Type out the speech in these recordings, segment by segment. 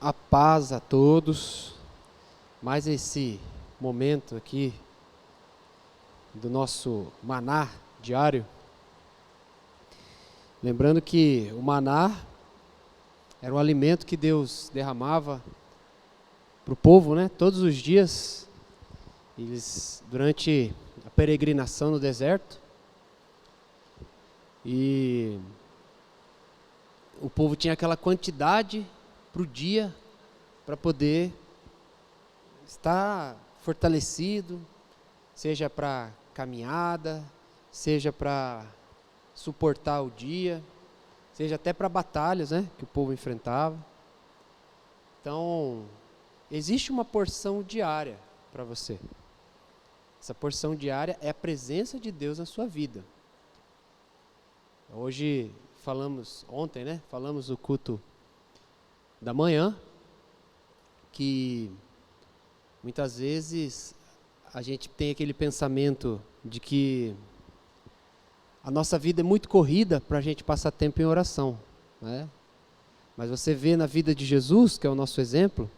A paz a todos. Mais esse momento aqui do nosso maná diário. Lembrando que o maná era um alimento que Deus derramava para o povo, né? Todos os dias, eles durante a peregrinação no deserto. E o povo tinha aquela quantidade para o dia, para poder estar fortalecido, seja para caminhada, seja para suportar o dia, seja até para batalhas, né, que o povo enfrentava. Então, existe uma porção diária para você. Essa porção diária é a presença de Deus na sua vida. Ontem, né, falamos no culto da manhã, que muitas vezes a gente tem aquele pensamento de que a nossa vida é muito corrida para a gente passar tempo em oração, né? Mas você vê na vida de Jesus, que é o nosso exemplo,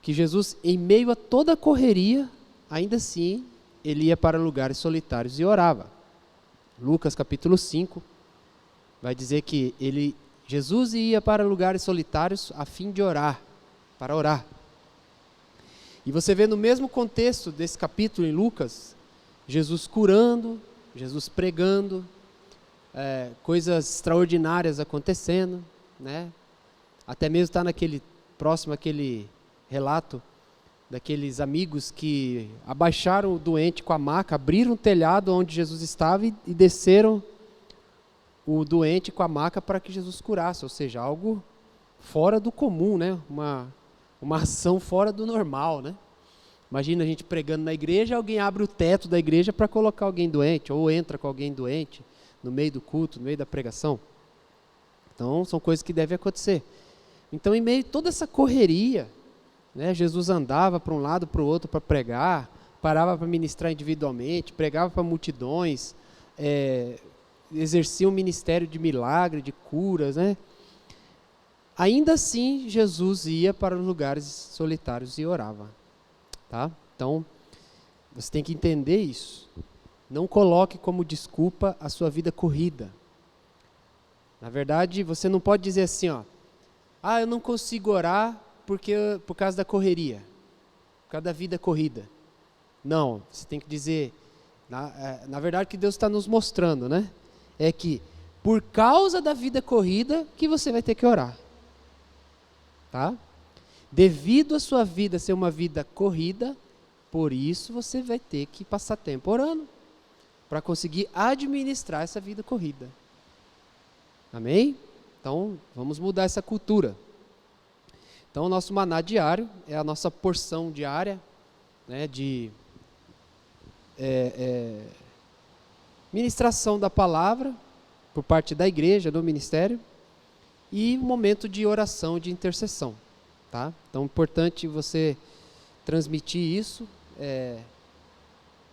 que Jesus, em meio a toda a correria, ainda assim, ele ia para lugares solitários e orava. Lucas capítulo 5 vai dizer que Jesus ia para lugares solitários a fim de orar, para orar. E você vê no mesmo contexto desse capítulo em Lucas, Jesus curando, Jesus pregando, coisas extraordinárias acontecendo, né? Até mesmo está próximo àquele relato daqueles amigos que abaixaram o doente com a maca, abriram o telhado onde Jesus estava e desceram o doente com a maca para que Jesus curasse, ou seja, algo fora do comum, né? Uma ação fora do normal, né? Imagina a gente pregando na igreja, alguém abre o teto da igreja para colocar alguém doente, ou entra com alguém doente no meio do culto, no meio da pregação. Então, são coisas que devem acontecer. Então, em meio a toda essa correria, né, Jesus andava para um lado, para o outro para pregar, parava para ministrar individualmente, pregava para multidões, exercia um ministério de milagre, de curas, né? Ainda assim, Jesus ia para os lugares solitários e orava, tá? Então, você tem que entender isso. Não coloque como desculpa a sua vida corrida. Na verdade, você não pode dizer assim, ó, eu não consigo orar por causa da correria, por causa da vida corrida. Não, você tem que dizer, na verdade, o que Deus está nos mostrando, né? É que por causa da vida corrida que você vai ter que orar, tá? Devido a sua vida ser uma vida corrida, por isso você vai ter que passar tempo orando, para conseguir administrar essa vida corrida. Amém? Então, vamos mudar essa cultura. Então, o nosso maná diário é a nossa porção diária, né, de ministração da palavra por parte da igreja, do ministério, e um momento de oração, de intercessão, tá? Então, é importante você transmitir isso,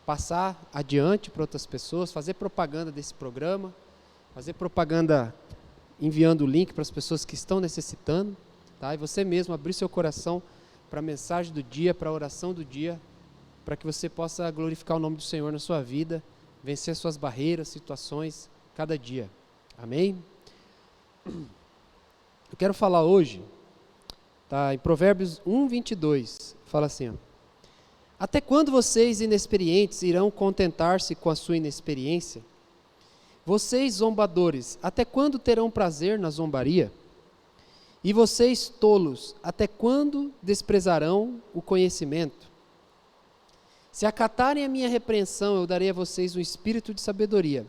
passar adiante para outras pessoas, fazer propaganda desse programa, fazer propaganda enviando o link para as pessoas que estão necessitando, tá? E você mesmo abrir seu coração para a mensagem do dia, para a oração do dia, para que você possa glorificar o nome do Senhor na sua vida, vencer suas barreiras, situações, cada dia. Amém? Eu quero falar hoje, tá, em Provérbios 1:22, fala assim, ó, até quando vocês inexperientes irão contentar-se com a sua inexperiência? Vocês zombadores, até quando terão prazer na zombaria? E vocês tolos, até quando desprezarão o conhecimento? Se acatarem a minha repreensão, eu darei a vocês um espírito de sabedoria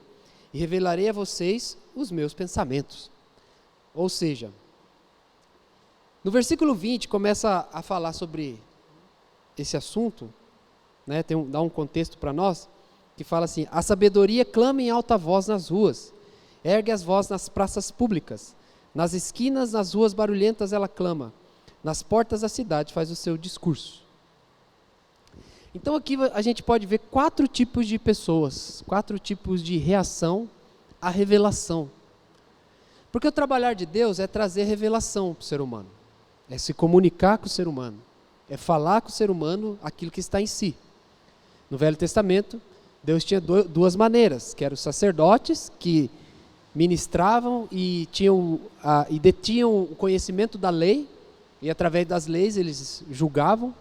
e revelarei a vocês os meus pensamentos. Ou seja, no versículo 20 começa a falar sobre esse assunto, né, dá um contexto para nós, que fala assim, a sabedoria clama em alta voz nas ruas, ergue as vozes nas praças públicas, nas esquinas, nas ruas barulhentas ela clama, nas portas da cidade faz o seu discurso. Então aqui a gente pode ver 4 tipos de pessoas, 4 tipos de reação à revelação. Porque o trabalhar de Deus é trazer revelação para o ser humano. é se comunicar com o ser humano, é falar com o ser humano aquilo que está em si. No Velho Testamento, Deus tinha duas maneiras, que eram os sacerdotes, que ministravam e detinham o conhecimento da lei, e através das leis eles julgavam,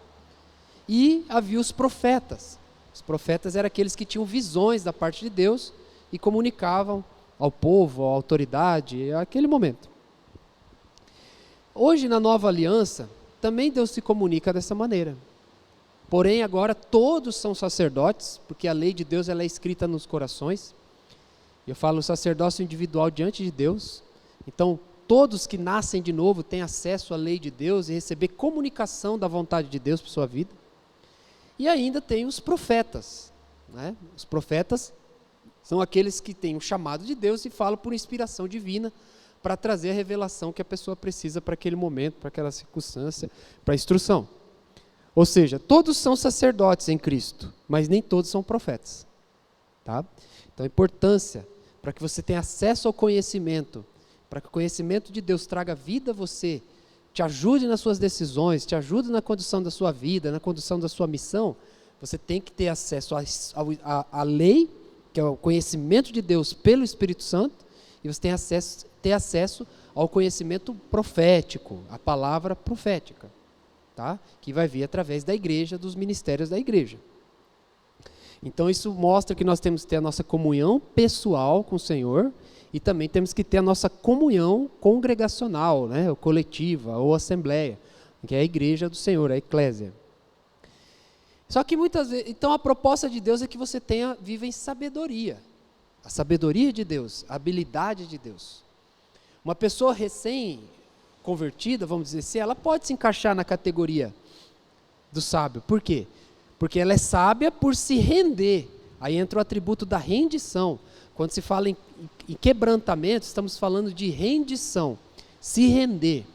e havia os profetas. Os profetas eram aqueles que tinham visões da parte de Deus e comunicavam ao povo, à autoridade, àquele momento. Hoje, na nova aliança, também Deus se comunica dessa maneira. Porém, agora todos são sacerdotes, porque a lei de Deus ela é escrita nos corações. Eu falo sacerdócio individual diante de Deus. Então, todos que nascem de novo têm acesso à lei de Deus e receber comunicação da vontade de Deus para a sua vida. E ainda tem os profetas, né? Os profetas são aqueles que têm o chamado de Deus e falam por inspiração divina para trazer a revelação que a pessoa precisa para aquele momento, para aquela circunstância, para a instrução. Ou seja, todos são sacerdotes em Cristo, mas nem todos são profetas. Tá? Então a importância para que você tenha acesso ao conhecimento, para que o conhecimento de Deus traga vida a você, te ajude nas suas decisões, te ajude na condução da sua vida, na condução da sua missão, você tem que ter acesso à lei, que é o conhecimento de Deus pelo Espírito Santo, e você tem ter acesso ao conhecimento profético, a palavra profética, tá? Que vai vir através da igreja, dos ministérios da igreja. Então isso mostra que nós temos que ter a nossa comunhão pessoal com o Senhor, e também temos que ter a nossa comunhão congregacional, né, ou coletiva, ou assembleia, que é a igreja do Senhor, a eclésia. Só que muitas vezes, então a proposta de Deus é que você viva em sabedoria. A sabedoria de Deus, a habilidade de Deus. Uma pessoa recém-convertida, vamos dizer assim, ela pode se encaixar na categoria do sábio. Por quê? Porque ela é sábia por se render. Aí entra o atributo da rendição. Quando se fala em quebrantamento, estamos falando de rendição, se render.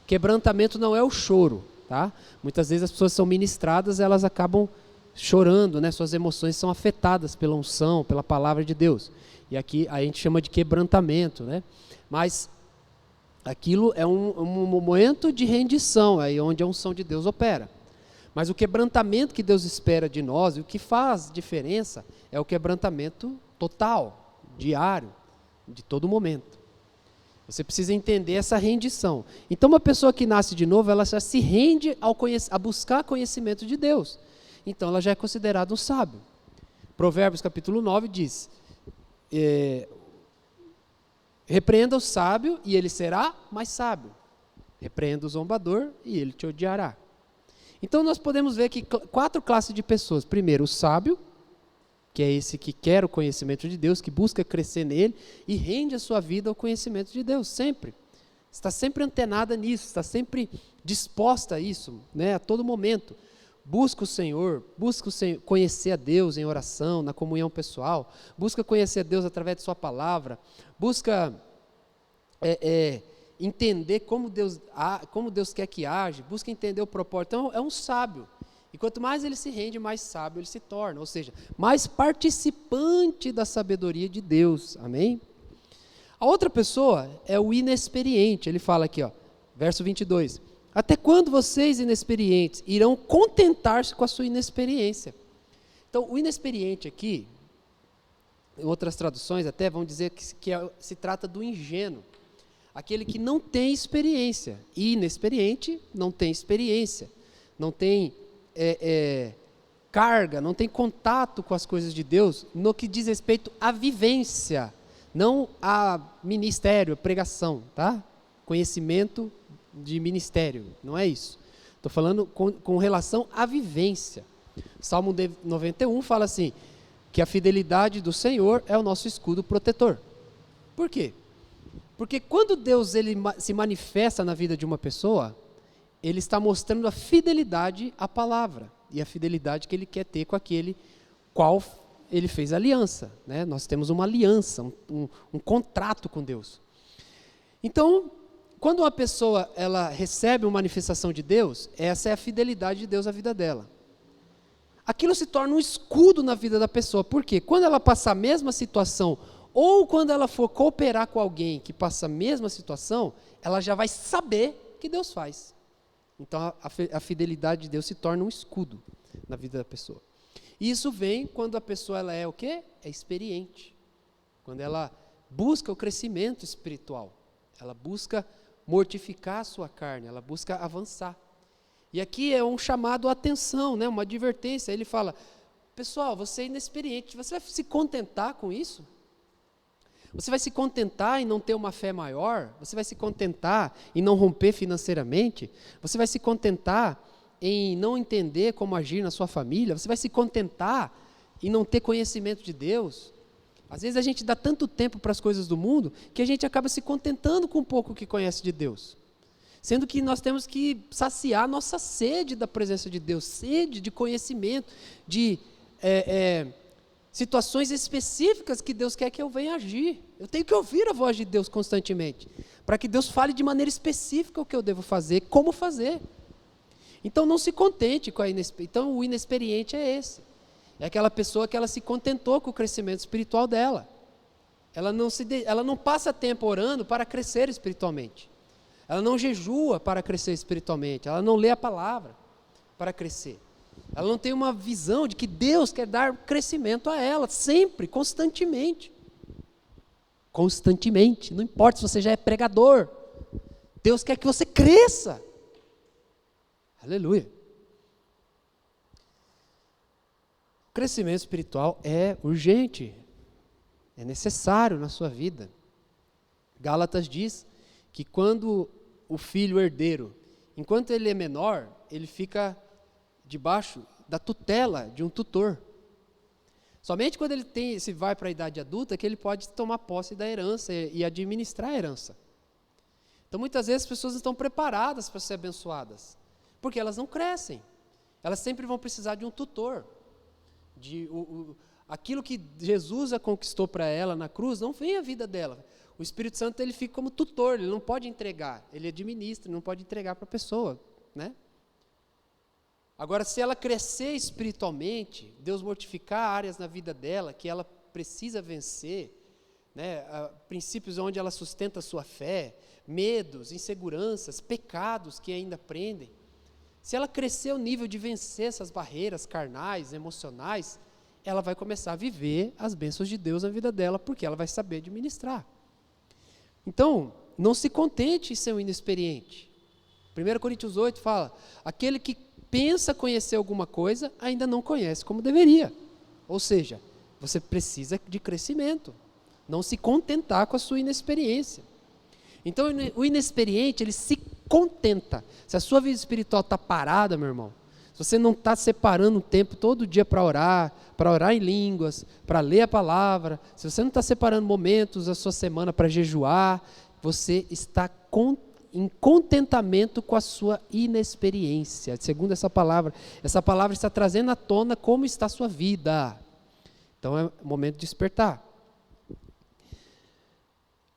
Quebrantamento não é o choro, tá? Muitas vezes as pessoas são ministradas, elas acabam chorando, né? Suas emoções são afetadas pela unção, pela palavra de Deus. E aqui a gente chama de quebrantamento, né? Mas aquilo é um momento de rendição, aí onde a unção de Deus opera. Mas o quebrantamento que Deus espera de nós, e o que faz diferença, é o quebrantamento total, diário, de todo momento. Você precisa entender essa rendição. Então uma pessoa que nasce de novo, ela já se rende a buscar conhecimento de Deus. Então ela já é considerada um sábio. Provérbios capítulo 9 diz, repreenda o sábio e ele será mais sábio. Repreenda o zombador e ele te odiará. Então nós podemos ver que 4 classes de pessoas. Primeiro, o sábio, que é esse que quer o conhecimento de Deus, que busca crescer nele e rende a sua vida ao conhecimento de Deus, sempre. Está sempre antenada nisso, está sempre disposta a isso, né, a todo momento. Busca o Senhor, conhecer a Deus em oração, na comunhão pessoal, busca conhecer a Deus através de sua palavra, busca entender como Deus quer que age, busca entender o propósito. Então é um sábio. E quanto mais ele se rende, mais sábio ele se torna, ou seja, mais participante da sabedoria de Deus, amém? A outra pessoa é o inexperiente, ele fala aqui, ó, verso 22, até quando vocês inexperientes irão contentar-se com a sua inexperiência? Então o inexperiente aqui, em outras traduções até vão dizer que se trata do ingênuo, aquele que não tem experiência, e inexperiente não tem experiência, não tem carga, não tem contato com as coisas de Deus no que diz respeito à vivência, não a ministério, pregação, tá? Conhecimento de ministério, não é isso. Estou falando com relação à vivência. Salmo 91 fala assim, que a fidelidade do Senhor é o nosso escudo protetor. Por quê? Porque quando Deus ele se manifesta na vida de uma pessoa, ele está mostrando a fidelidade à palavra e a fidelidade que ele quer ter com aquele qual ele fez aliança, né? Nós temos uma aliança, um contrato com Deus. Então, quando uma pessoa ela recebe uma manifestação de Deus, essa é a fidelidade de Deus à vida dela. Aquilo se torna um escudo na vida da pessoa. Por quê? Quando ela passar a mesma situação, ou quando ela for cooperar com alguém que passa a mesma situação, ela já vai saber que Deus faz. Então a fidelidade de Deus se torna um escudo na vida da pessoa. E isso vem quando a pessoa ela é o quê? É experiente. Quando ela busca o crescimento espiritual. Ela busca mortificar a sua carne, ela busca avançar. E aqui é um chamado à atenção, né? Uma advertência. Ele fala, pessoal, você é inexperiente, você vai se contentar com isso? Você vai se contentar em não ter uma fé maior? Você vai se contentar em não romper financeiramente? Você vai se contentar em não entender como agir na sua família? Você vai se contentar em não ter conhecimento de Deus? Às vezes a gente dá tanto tempo para as coisas do mundo que a gente acaba se contentando com um pouco que conhece de Deus. Sendo que nós temos que saciar nossa sede da presença de Deus, sede de conhecimento, de situações específicas que Deus quer que eu venha agir. Eu tenho que ouvir a voz de Deus constantemente, para que Deus fale de maneira específica o que eu devo fazer, como fazer. Então não se contente com a inexperiência. Então o inexperiente é esse. É aquela pessoa que ela se contentou com o crescimento espiritual dela. Ela não passa tempo orando para crescer espiritualmente. Ela não jejua para crescer espiritualmente. Ela não lê a palavra para crescer. Ela não tem uma visão de que Deus quer dar crescimento a ela, sempre, constantemente. Constantemente. Não importa se você já é pregador. Deus quer que você cresça. Aleluia. O crescimento espiritual é urgente. É necessário na sua vida. Gálatas diz que quando o filho herdeiro, enquanto ele é menor, ele fica debaixo da tutela de um tutor. Somente quando ele se vai para a idade adulta que ele pode tomar posse da herança e administrar a herança. Então muitas vezes as pessoas não estão preparadas para ser abençoadas, porque elas não crescem. Elas sempre vão precisar de um tutor. Aquilo que Jesus conquistou para ela na cruz não vem à vida dela. O Espírito Santo ele fica como tutor, ele não pode entregar, ele administra, ele não pode entregar para a pessoa, né? Agora, se ela crescer espiritualmente, Deus mortificar áreas na vida dela que ela precisa vencer, né? Princípios onde ela sustenta a sua fé, medos, inseguranças, pecados que ainda prendem. Se ela crescer ao nível de vencer essas barreiras carnais, emocionais, ela vai começar a viver as bênçãos de Deus na vida dela, porque ela vai saber administrar. Então, não se contente em ser um inexperiente. 1 Coríntios 8 fala, aquele que pensa conhecer alguma coisa, ainda não conhece como deveria. Ou seja, você precisa de crescimento, não se contentar com a sua inexperiência. Então, o inexperiente, ele se contenta. Se a sua vida espiritual está parada, meu irmão, se você não está separando um tempo todo dia para orar em línguas, para ler a palavra, se você não está separando momentos da sua semana para jejuar, você está em contentamento com a sua inexperiência. Segundo essa palavra está trazendo à tona como está a sua vida. Então é o momento de despertar.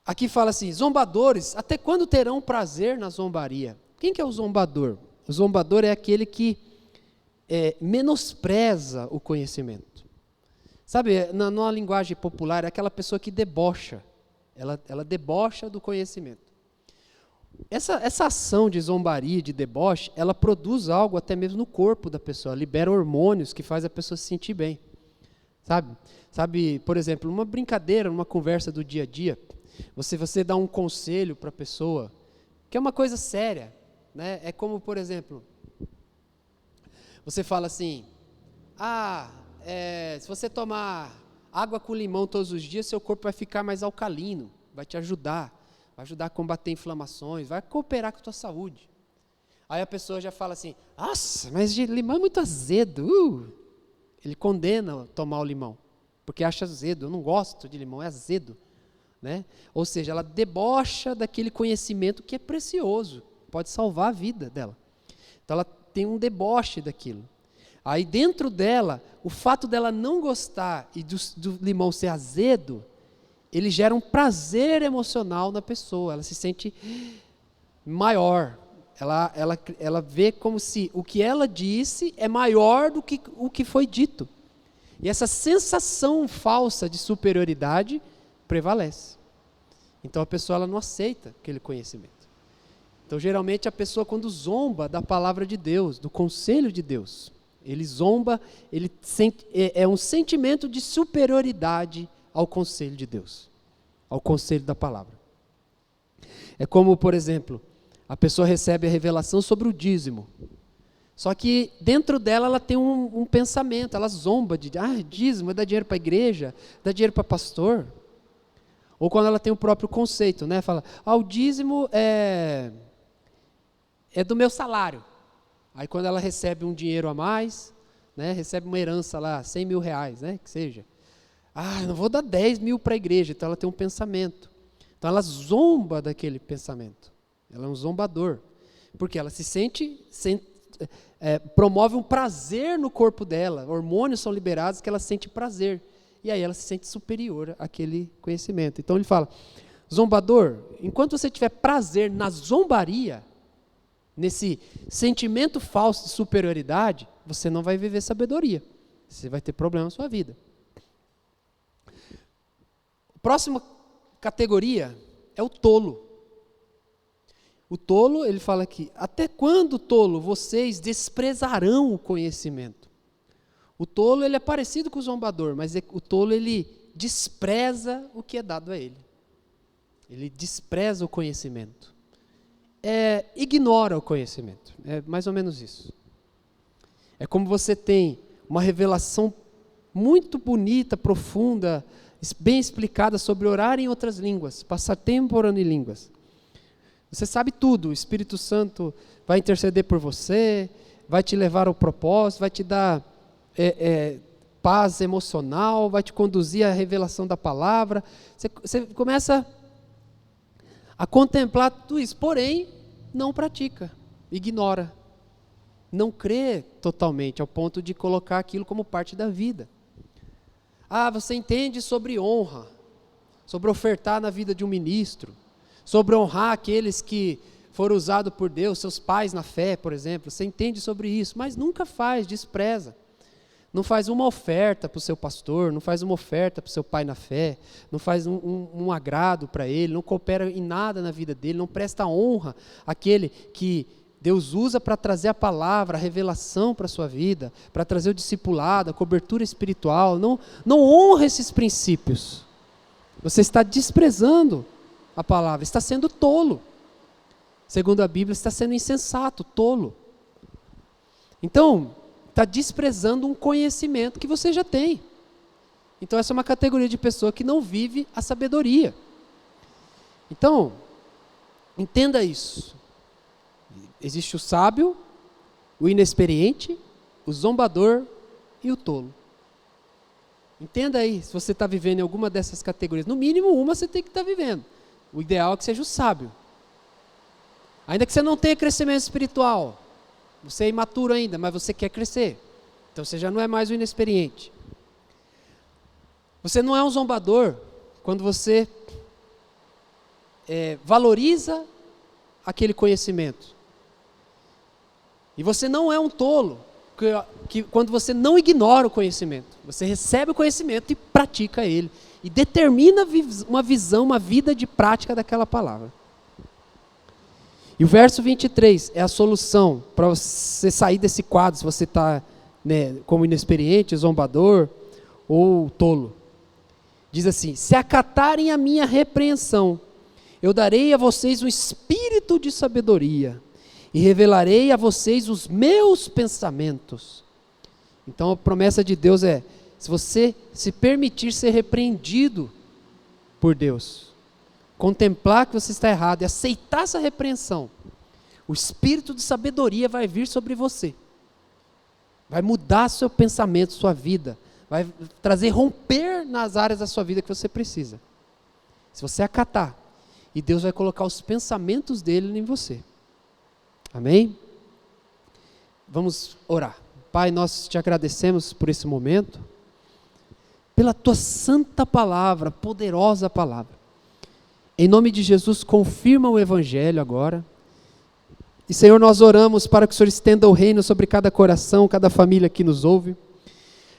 Aqui fala assim, zombadores, até quando terão prazer na zombaria? Quem que é o zombador? O zombador é aquele que menospreza o conhecimento. Sabe, na linguagem popular, é aquela pessoa que debocha. Ela debocha do conhecimento. Essa ação de zombaria, de deboche, ela produz algo até mesmo no corpo da pessoa, libera hormônios que faz a pessoa se sentir bem. Sabe, por exemplo, numa brincadeira, numa conversa do dia a dia, você dá um conselho para a pessoa, que é uma coisa séria, né? É como, por exemplo, você fala assim, se você tomar água com limão todos os dias, seu corpo vai ficar mais alcalino, vai te ajudar, vai ajudar a combater inflamações, vai cooperar com a tua saúde. Aí a pessoa já fala assim, nossa, mas limão é muito azedo. Ele condena tomar o limão, porque acha azedo, eu não gosto de limão, é azedo. Né? Ou seja, ela debocha daquele conhecimento que é precioso, pode salvar a vida dela. Então ela tem um deboche daquilo. Aí dentro dela, o fato dela não gostar e do limão ser azedo, ele gera um prazer emocional na pessoa, ela se sente maior, ela vê como se o que ela disse é maior do que o que foi dito. E essa sensação falsa de superioridade prevalece. Então a pessoa ela não aceita aquele conhecimento. Então, geralmente, a pessoa, quando zomba da palavra de Deus, do conselho de Deus, ele zomba, ele sente, é um sentimento de superioridade ao conselho de Deus, ao conselho da palavra. É como, por exemplo, a pessoa recebe a revelação sobre o dízimo. Só que dentro dela ela tem um pensamento, ela zomba de, dízimo, dá dinheiro para a igreja, dá dinheiro para pastor. Ou quando ela tem o próprio conceito, né? Fala, o dízimo é do meu salário. Aí quando ela recebe um dinheiro a mais, né? Recebe uma herança lá, 100 mil reais, né? Que seja. Eu não vou dar 10 mil para a igreja. Então ela tem um pensamento. Então ela zomba daquele pensamento. Ela é um zombador. Porque ela se sente promove um prazer no corpo dela. Hormônios são liberados que ela sente prazer. E aí ela se sente superior àquele conhecimento. Então ele fala, zombador, enquanto você tiver prazer na zombaria, nesse sentimento falso de superioridade, você não vai viver sabedoria. Você vai ter problema na sua vida. A próxima categoria é o tolo. O tolo, ele fala aqui, até quando, tolo, vocês desprezarão o conhecimento? O tolo, ele é parecido com o zombador, mas o tolo, ele despreza o que é dado a ele. Ele despreza o conhecimento. Ignora o conhecimento. É mais ou menos isso. É como você tem uma revelação muito bonita, profunda, bem explicada sobre orar em outras línguas, passar tempo orando em línguas. Você sabe tudo, o Espírito Santo vai interceder por você, vai te levar ao propósito, vai te dar paz emocional, vai te conduzir à revelação da palavra. Você começa a contemplar tudo isso, porém, não pratica, ignora. Não crê totalmente, ao ponto de colocar aquilo como parte da vida. Você entende sobre honra, sobre ofertar na vida de um ministro, sobre honrar aqueles que foram usados por Deus, seus pais na fé, por exemplo. Você entende sobre isso, mas nunca faz, despreza. Não faz uma oferta para o seu pastor, não faz uma oferta para o seu pai na fé, não faz um agrado para ele, não coopera em nada na vida dele, não presta honra àquele que Deus usa para trazer a palavra, a revelação para a sua vida, para trazer o discipulado, a cobertura espiritual. Não honra esses princípios. Você está desprezando a palavra, está sendo tolo. Segundo a Bíblia, está sendo insensato, tolo. Então, está desprezando um conhecimento que você já tem. Então, essa é uma categoria de pessoa que não vive a sabedoria. Então, entenda isso. Existe o sábio, o inexperiente, o zombador e o tolo. Entenda aí, se você está vivendo em alguma dessas categorias. No mínimo uma você tem que estar vivendo. O ideal é que seja o sábio. Ainda que você não tenha crescimento espiritual, você é imaturo ainda, mas você quer crescer. Então você já não é mais o inexperiente. Você não é um zombador quando você valoriza aquele conhecimento. E você não é um tolo que quando você não ignora o conhecimento. Você recebe o conhecimento e pratica ele. E determina uma visão, uma vida de prática daquela palavra. E o verso 23 é a solução para você sair desse quadro, se você está como inexperiente, zombador ou tolo. Diz assim, se acatarem a minha repreensão, eu darei a vocês um espírito de sabedoria e revelarei a vocês os meus pensamentos. Então a promessa de Deus é, se você se permitir ser repreendido por Deus, contemplar que você está errado e aceitar essa repreensão, o espírito de sabedoria vai vir sobre você. Vai mudar seu pensamento, sua vida. Vai trazer romper nas áreas da sua vida que você precisa. Se você acatar, e Deus vai colocar os pensamentos dele em você. Amém? Vamos orar. Pai, nós te agradecemos por esse momento, pela tua santa palavra, poderosa palavra. Em nome de Jesus, confirma o evangelho agora. E Senhor, nós oramos para que o Senhor estenda o reino sobre cada coração, cada família que nos ouve.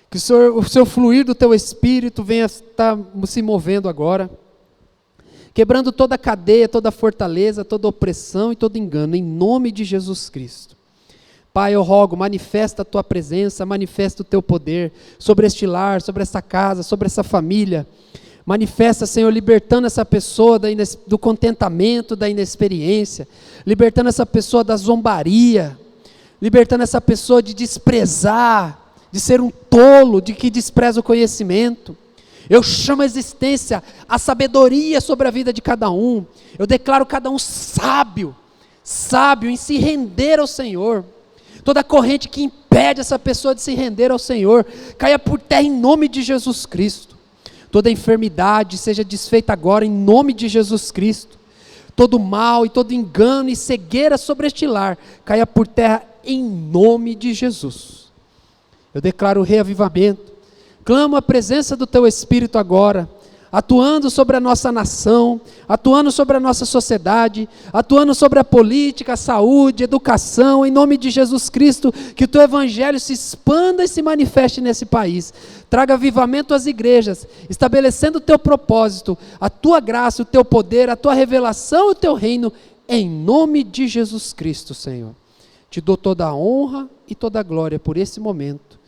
Que o Senhor fluir do teu Espírito venha estar se movendo agora. quebrando toda cadeia, toda fortaleza, toda opressão e todo engano, em nome de Jesus Cristo. Pai, eu rogo, manifesta a tua presença, manifesta o teu poder sobre este lar, sobre essa casa, sobre essa família. Manifesta, Senhor, libertando essa pessoa do contentamento, da inexperiência, libertando essa pessoa da zombaria, libertando essa pessoa de desprezar, de ser um tolo, de que despreza o conhecimento. Eu chamo a existência, a sabedoria sobre a vida de cada um. Eu declaro cada um sábio em se render ao Senhor. Toda corrente que impede essa pessoa de se render ao Senhor, caia por terra em nome de Jesus Cristo. Toda enfermidade seja desfeita agora em nome de Jesus Cristo. Todo mal e todo engano e cegueira sobre este lar, caia por terra em nome de Jesus. Eu declaro o reavivamento. Clamo a presença do teu Espírito agora, atuando sobre a nossa nação, atuando sobre a nossa sociedade, atuando sobre a política, a saúde, a educação, em nome de Jesus Cristo, que o teu evangelho se expanda e se manifeste nesse país. Traga avivamento às igrejas, estabelecendo o teu propósito, a tua graça, o teu poder, a tua revelação e o teu reino, em nome de Jesus Cristo, Senhor. Te dou toda a honra e toda a glória por esse momento.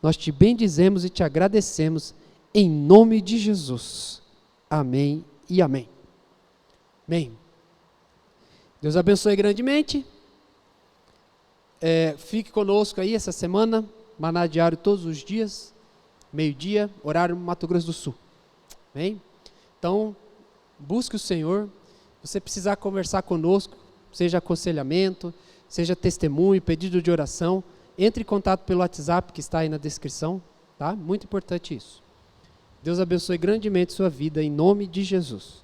Nós te bendizemos e te agradecemos, em nome de Jesus. Amém e amém. Amém. Deus abençoe grandemente. Fique conosco aí essa semana, maná diário todos os dias, meio-dia, horário Mato Grosso do Sul. Amém? Então, busque o Senhor. Se você precisar conversar conosco, seja aconselhamento, seja testemunho, pedido de oração, entre em contato pelo WhatsApp que está aí na descrição, tá? Muito importante isso. Deus abençoe grandemente sua vida, em nome de Jesus.